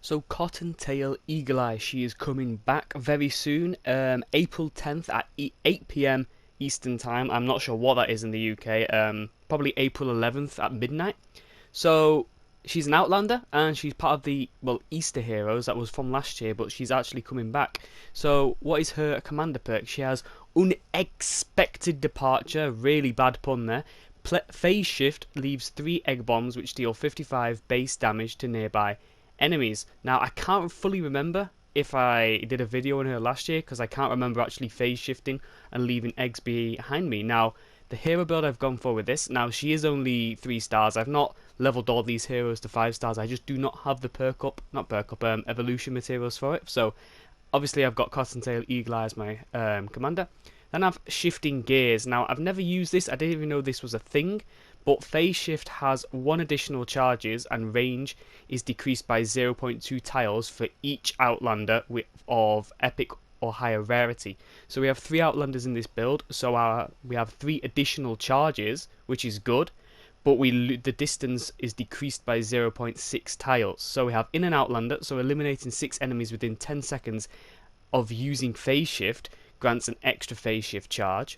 So Cottontail Eagle Eye, she is coming back very soon, April 10th at 8 p.m. Eastern Time. I'm not sure what that is in the UK, probably April 11th at midnight. So she's an Outlander and she's part of the, well, Easter Heroes that was from last year, but she's actually coming back. So what is her commander perk? She has Unexpected Departure, really bad pun there. Phase Shift leaves 3 egg bombs which deal 55 base damage to nearby enemies. Now, I can't fully remember if I did a video on her last year because I can't remember actually phase shifting and leaving eggs behind me. Now, the hero build I've gone for with this, now she is only 3 stars. I've not leveled all these heroes to 5 stars. I just do not have the evolution materials for it. So, obviously I've got Cottontail Eagle Eye as my commander. Then I have Shifting Gears. Now, I've never used this. I didn't even know this was a thing. But Phase Shift has 1 additional charges and range is decreased by 0.2 tiles for each Outlander of epic or higher rarity. So we have 3 Outlanders in this build, so we have 3 additional charges, which is good, but the distance is decreased by 0.6 tiles. So we have in an Outlander, so eliminating 6 enemies within 10 seconds of using Phase Shift grants an extra Phase Shift charge.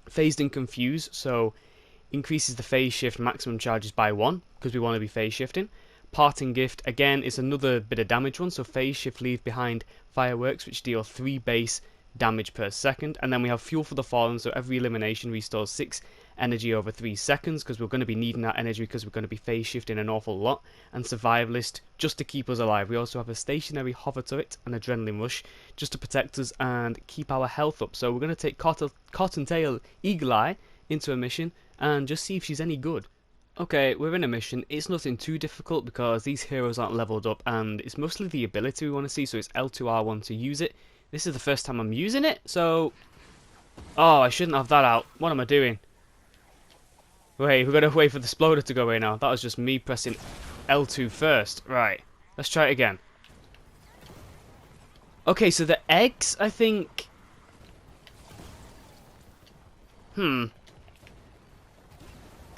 Phased and Confused, so increases the phase shift maximum charges by 1 because we want to be phase shifting. Parting Gift again is another bit of damage one, so phase shift leaves behind fireworks which deal 3 base damage per second. And then we have Fuel for the Fallen, so every elimination restores 6 energy over 3 seconds because we're going to be needing that energy because we're going to be phase shifting an awful lot. And Survivalist just to keep us alive. We also have a stationary hover turret and Adrenaline Rush just to protect us and keep our health up. So we're going to take Cottontail Eagle Eye into a mission and just see if she's any good. Okay, we're in a mission. It's nothing too difficult because these heroes aren't leveled up and it's mostly the ability we want to see, so it's L2R1 to use it. This is the first time I'm using it, so... Oh, I shouldn't have that out. What am I doing? Wait, we've got to wait for the exploder to go away now. That was just me pressing L2 first. Right, let's try it again. Okay, so the eggs, I think...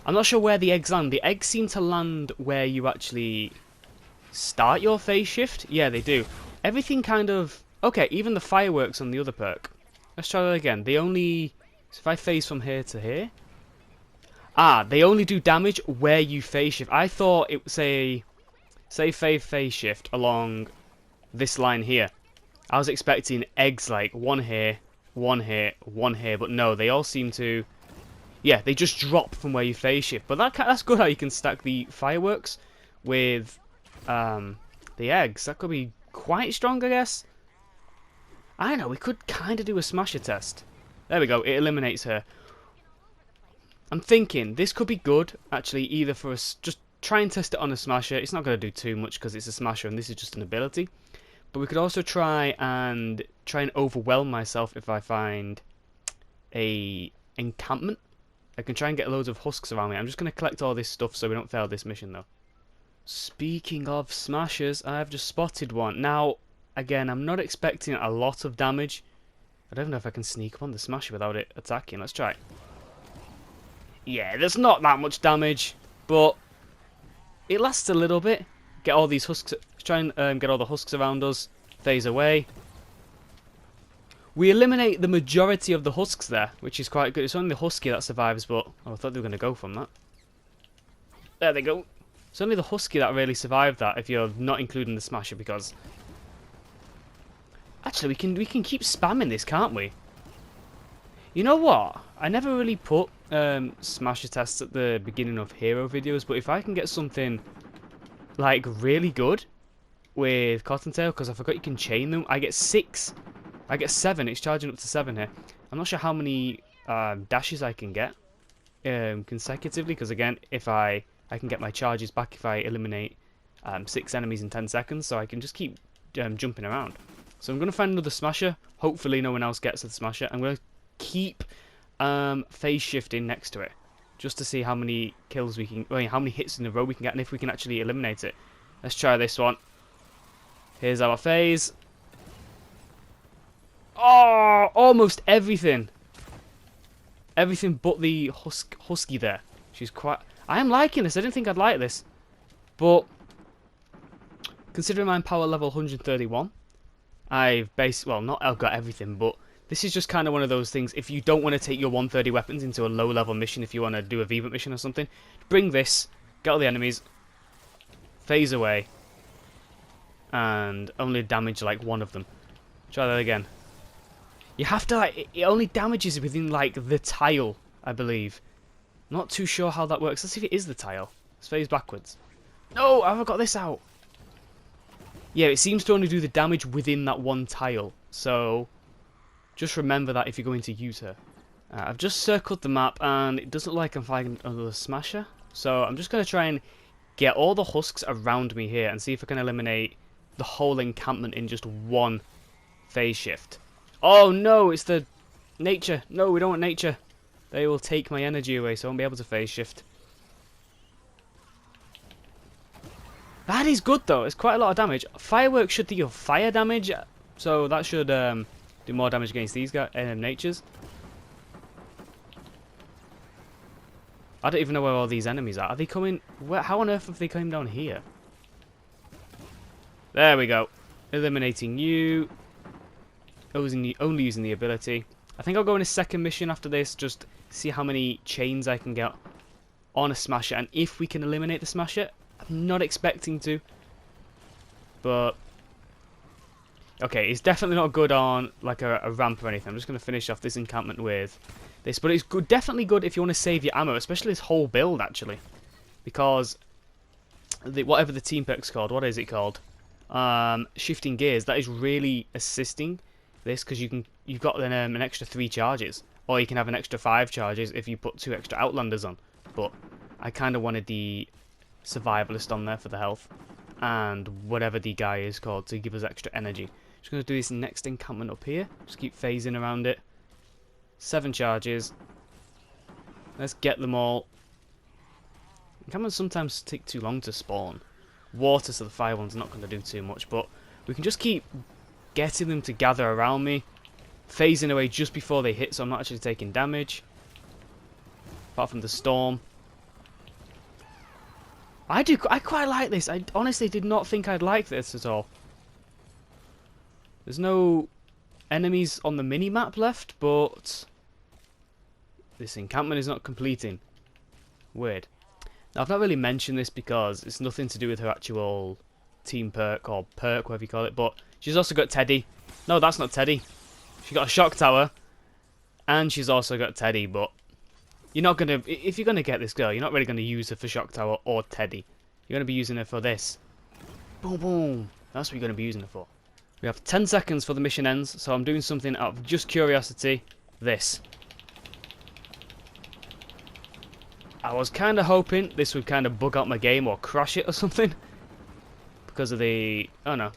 I'm not sure where the eggs land. The eggs seem to land where you actually start your phase shift. Yeah, they do. Everything kind of... Okay, even the fireworks on the other perk. Let's try that again. They only... So if I phase from here to here... Ah, they only do damage where you phase shift. I thought it was a... Say phase shift along this line here. I was expecting eggs like one here, one here, one here. But no, they all seem to... Yeah, they just drop from where you phase shift. But that's good how you can stack the fireworks with the eggs. That could be quite strong, I guess. I don't know, we could kind of do a smasher test. There we go, it eliminates her. I'm thinking this could be good, actually, either for us. Just try and test it on a smasher. It's not going to do too much because it's a smasher and this is just an ability. But we could also try and overwhelm myself if I find a encampment. I can try and get loads of husks around me. I'm just going to collect all this stuff so we don't fail this mission, though. Speaking of smashers, I've just spotted one. Now, again, I'm not expecting a lot of damage. I don't know if I can sneak up on the smasher without it attacking. Let's try. Yeah, there's not that much damage, but it lasts a little bit. Get all these husks. Try and get all the husks around us. Phase away. We eliminate the majority of the husks there, which is quite good. It's only the husky that survives, but... Oh, I thought they were going to go from that. There they go. It's only the husky that really survived that, if you're not including the smasher, because... Actually, we can keep spamming this, can't we? You know what? I never really put smasher tests at the beginning of hero videos, but if I can get something, like, really good with Cottontail, because I forgot you can chain them, I get 6... I get 7. It's charging up to 7 here. I'm not sure how many dashes I can get consecutively, because again, if I can get my charges back if I eliminate 6 enemies in 10 seconds, so I can just keep jumping around. So I'm going to find another smasher. Hopefully no one else gets the smasher. I'm going to keep phase shifting next to it, just to see how many kills we can, how many hits in a row we can get, and if we can actually eliminate it. Let's try this one. Here's our phase. Oh, almost everything. Everything but the husky there. She's quite... I am liking this. I didn't think I'd like this. But Considering I'm power level 131, I've got everything, but this is just kind of one of those things. If you don't want to take your 130 weapons into a low level mission, if you want to do a V-Buck mission or something, bring this, get all the enemies, phase away, and only damage like one of them. Try that again. You have to, like, it only damages within, like, the tile, I believe. Not too sure how that works. Let's see if it is the tile. Let's phase backwards. No, I haven't got this out. Yeah, it seems to only do the damage within that one tile. So, just remember that if you're going to use her. I've just circled the map, and it doesn't look like I'm finding another smasher. So, I'm just going to try and get all the husks around me here and see if I can eliminate the whole encampment in just one phase shift. Oh no, it's the nature. No, we don't want nature. They will take my energy away, so I won't be able to phase shift. That is good though, it's quite a lot of damage. Fireworks should deal fire damage, so that should do more damage against these guys, natures. I don't even know where all these enemies are. Are they coming? How on earth have they come down here? There we go. Eliminating you. Only using the ability. I think I'll go in a second mission after this, just see how many chains I can get on a smasher, and if we can eliminate the smasher. I'm not expecting to, but okay, it's definitely not good on like a ramp or anything. I'm just going to finish off this encampment with this, but it's good, definitely good if you want to save your ammo, especially this whole build actually, because whatever the team perk's called, what is it called? Shifting gears. That is really assisting this, because you've got an extra 3 charges, or you can have an extra 5 charges if you put 2 extra Outlanders on. But I kind of wanted the survivalist on there for the health, and whatever the guy is called to give us extra energy. Just going to do this next encampment up here. Just keep phasing around it. 7 charges. Let's get them all. Encampments sometimes take too long to spawn. Water, so the fire one's not going to do too much, but we can just keep getting them to gather around me, phasing away just before they hit, so I'm not actually taking damage. Apart from the storm. I quite like this. I honestly did not think I'd like this at all. There's no enemies on the mini-map left, but this encampment is not completing. Weird. Now, I've not really mentioned this because it's nothing to do with her actual team perk, or perk, whatever you call it, but she's also got Teddy. No, that's not Teddy. She got a shock tower, and she's also got Teddy, but you're not going to, if you're going to get this girl, you're not really going to use her for shock tower or Teddy. You're going to be using her for this. Boom, boom. That's what you're going to be using her for. We have 10 seconds for the mission ends, so I'm doing something out of just curiosity. This. I was kind of hoping this would kind of bug out my game or crash it or something. Because of the... oh no.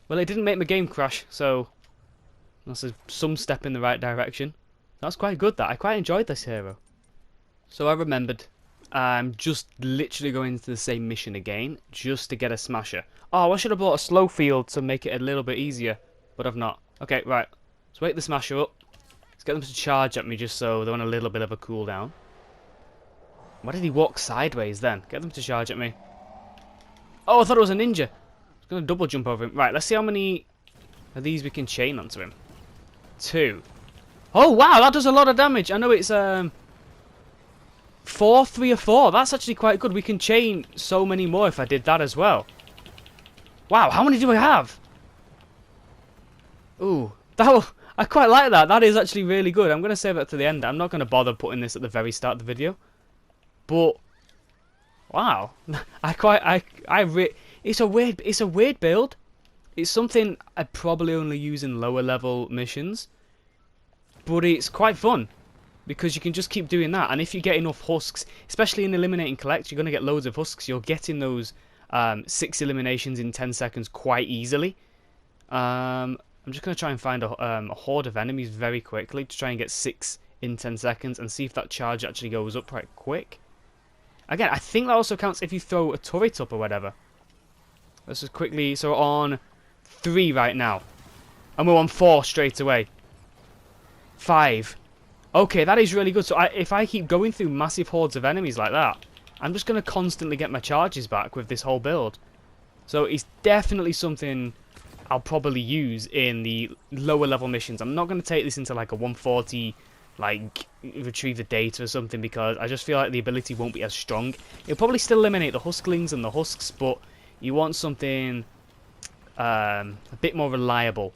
Well, it didn't make my game crash, so that's some step in the right direction. That's quite good, that. I quite enjoyed this hero. So I remembered, I'm just literally going into the same mission again, just to get a smasher. Oh, I should have bought a slow field to make it a little bit easier, but I've not. Okay, right. Let's wake the smasher up. Let's get them to charge at me just so they're on a little bit of a cooldown. Why did he walk sideways then? Get them to charge at me. Oh, I thought it was a ninja. I was going to double jump over him. Right, let's see how many of these we can chain onto him. 2. Oh, wow, that does a lot of damage. I know it's 4, 3 or 4. That's actually quite good. We can chain so many more if I did that as well. Wow, how many do I have? Ooh, I quite like that. That is actually really good. I'm going to save that to the end. I'm not going to bother putting this at the very start of the video. But wow, it's a weird build. It's something I'd probably only use in lower level missions, but it's quite fun because you can just keep doing that. And if you get enough husks, especially in eliminate and collect, you're gonna get loads of husks. You're getting those 6 eliminations in 10 seconds quite easily. I'm just gonna try and find a horde of enemies very quickly to try and get 6 in 10 seconds and see if that charge actually goes up quite quick. Again, I think that also counts if you throw a turret up or whatever. Let's just quickly... so we're on 3 right now. And we're on 4 straight away. 5. Okay, that is really good. So if I keep going through massive hordes of enemies like that, I'm just going to constantly get my charges back with this whole build. So it's definitely something I'll probably use in the lower level missions. I'm not going to take this into like a 140, like retrieve the data or something, because I just feel like the ability won't be as strong. It'll probably still eliminate the husklings and the husks, but you want something a bit more reliable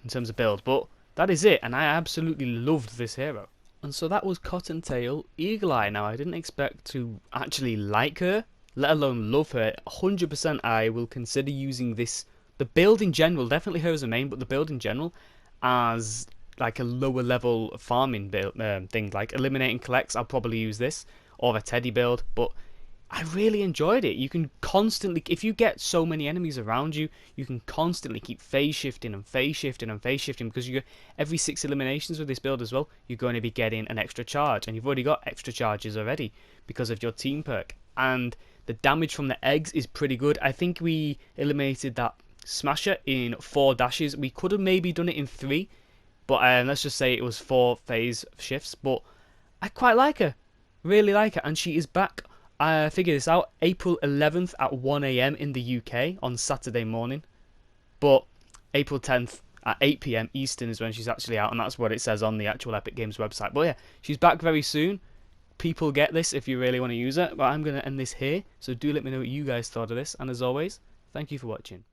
in terms of build. But that is it, and I absolutely loved this hero. And so that was Cottontail Eagle Eye. Now, I didn't expect to actually like her, let alone love her. 100% I will consider using this, the build in general, definitely her as a main, but the build in general, as like a lower level farming build, thing. Like eliminating collects, I'll probably use this, or a Teddy build, but I really enjoyed it. You can constantly, if you get so many enemies around you, you can constantly keep phase shifting and phase shifting and phase shifting, because you get every 6 eliminations with this build as well, you're going to be getting an extra charge, and you've already got extra charges already because of your team perk. And the damage from the eggs is pretty good. I think we eliminated that smasher in 4 dashes. We could have maybe done it in 3, but let's just say it was 4 phase shifts. But I quite like her, really like her, and she is back. I figured this out, April 11th at 1 AM in the UK on Saturday morning. But April 10th at 8 PM Eastern is when she's actually out, and that's what it says on the actual Epic Games website. But yeah, she's back very soon. People get this if you really want to use it. But I'm going to end this here, so do let me know what you guys thought of this. And as always, thank you for watching.